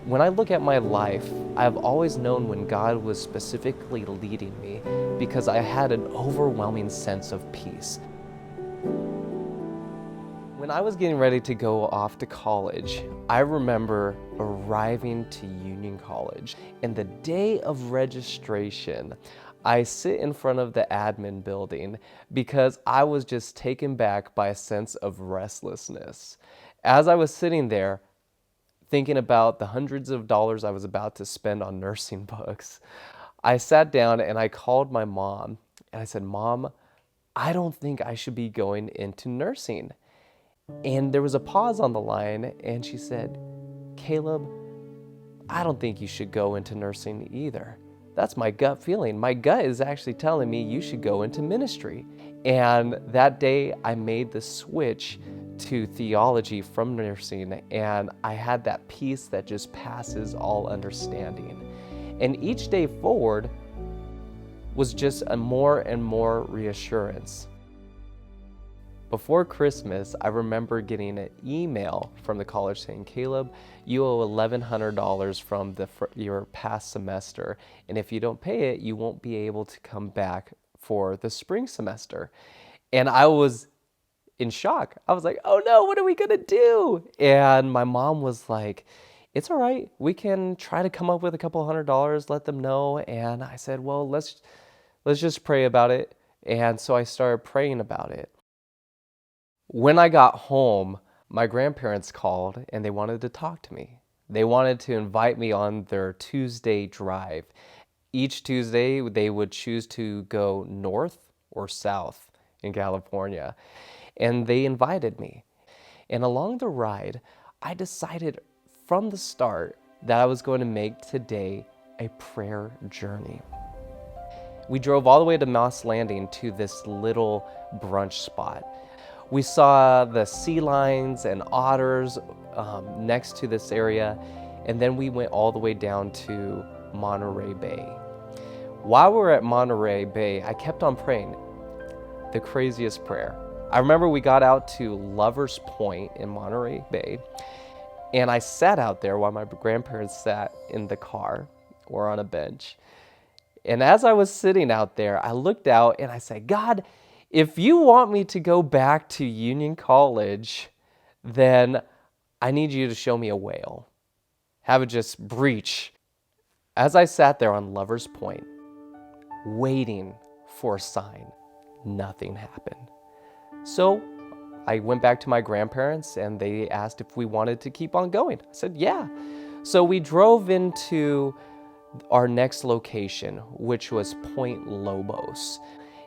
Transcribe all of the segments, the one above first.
When I look at my life, I've always known when God was specifically leading me because I had an overwhelming sense of peace. When I was getting ready to go off to college, I remember arriving to Union College, and the day of registration, I sit in front of the admin building because I was just taken back by a sense of restlessness. As I was sitting there, thinking about the hundreds of dollars I was about to spend on nursing books, I sat down and I called my mom and I said, "Mom, I don't think I should be going into nursing." And there was a pause on the line and she said, "Caleb, I don't think you should go into nursing either. That's my gut feeling. My gut is actually telling me you should go into ministry." And that day I made the switch to theology from nursing, and I had that peace that just passes all understanding. And each day forward was just a more and more reassurance. Before Christmas, I remember getting an email from the college saying, "Caleb, you owe $1,100 from your past semester, and if you don't pay it, you won't be able to come back for the spring semester." And I was in shock. I was like, "Oh no, what are we gonna do?" And my mom was like, "It's all right. We can try to come up with a couple $100, let them know." And I said, "Well, let's just pray about it." And so I started praying about it. When I got home, my grandparents called and they wanted to talk to me. They wanted to invite me on their Tuesday drive. Each Tuesday, they would choose to go north or south in California. And they invited me. And along the ride, I decided from the start that I was going to make today a prayer journey. We drove all the way to Moss Landing to this little brunch spot. We saw the sea lions and otters next to this area, and then we went all the way down to Monterey Bay. While we were at Monterey Bay, I kept on praying the craziest prayer. I remember we got out to Lover's Point in Monterey Bay, and I sat out there while my grandparents sat in the car or on a bench. And as I was sitting out there, I looked out and I said, "God, if you want me to go back to Union College, then I need you to show me a whale. Have it just breach." As I sat there on Lover's Point, waiting for a sign, nothing happened. So I went back to my grandparents and they asked if we wanted to keep on going. I said, "Yeah." So we drove into our next location, which was Point Lobos.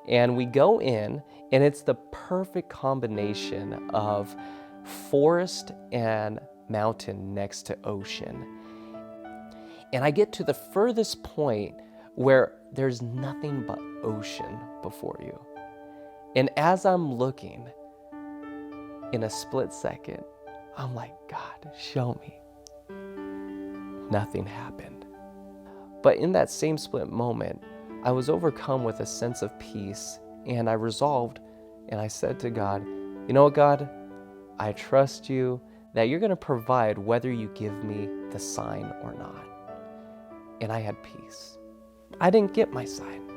And we go in, and it's the perfect combination of forest and mountain next to ocean. And I get to the furthest point where there's nothing but ocean before you. And as I'm looking, in a split second, I'm like, "God, show me." Nothing happened. But in that same split moment, I was overcome with a sense of peace, and I resolved, and I said to God, "You know what, God? I trust you that you're going to provide whether you give me the sign or not." And I had peace. I didn't get my sign.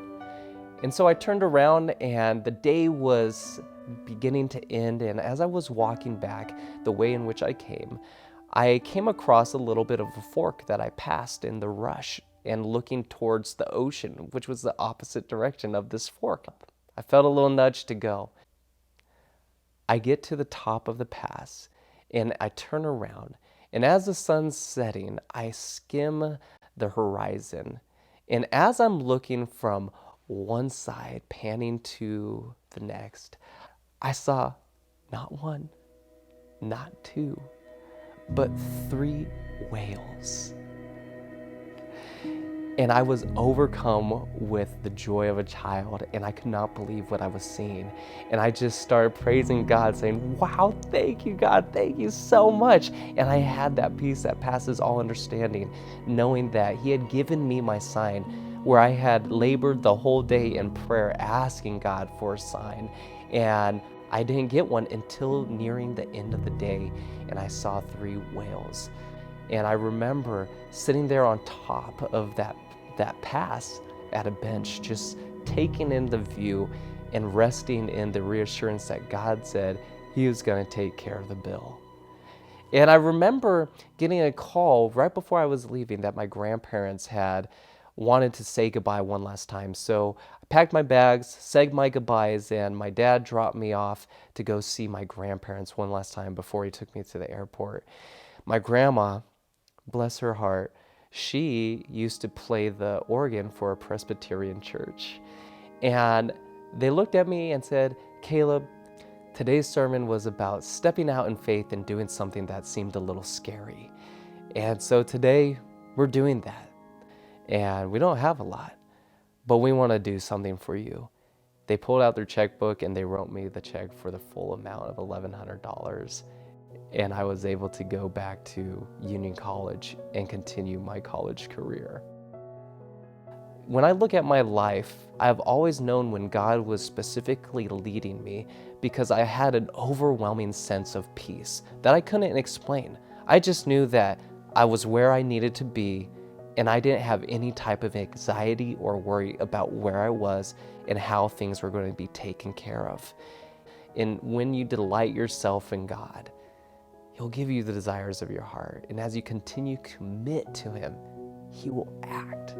And so I turned around and the day was beginning to end. And as I was walking back the way in which I came across a little bit of a fork that I passed in the rush and looking towards the ocean, which was the opposite direction of this fork. I felt a little nudge to go. I get to the top of the pass and I turn around. And as the sun's setting, I skim the horizon. And as I'm looking from one side, panning to the next, I saw not one, not two, but 3 whales. And I was overcome with the joy of a child, and I could not believe what I was seeing. And I just started praising God, saying, "Wow, thank you, God, thank you so much." And I had that peace that passes all understanding, knowing that He had given me my sign, where I had labored the whole day in prayer, asking God for a sign. And I didn't get one until nearing the end of the day, and I saw 3 whales. And I remember sitting there on top of that pass at a bench, just taking in the view and resting in the reassurance that God said He was going to take care of the bill. And I remember getting a call right before I was leaving that my grandparents had wanted to say goodbye one last time. So I packed my bags, said my goodbyes, and my dad dropped me off to go see my grandparents one last time before he took me to the airport. My grandma, bless her heart, she used to play the organ for a Presbyterian church. And they looked at me and said, "Caleb, today's sermon was about stepping out in faith and doing something that seemed a little scary. And so today we're doing that. And we don't have a lot, but we want to do something for you." They pulled out their checkbook and they wrote me the check for the full amount of $1,100. And I was able to go back to Union College and continue my college career. When I look at my life, I've always known when God was specifically leading me because I had an overwhelming sense of peace that I couldn't explain. I just knew that I was where I needed to be, and I didn't have any type of anxiety or worry about where I was and how things were going to be taken care of. And when you delight yourself in God, He'll give you the desires of your heart. And as you continue to commit to Him, He will act.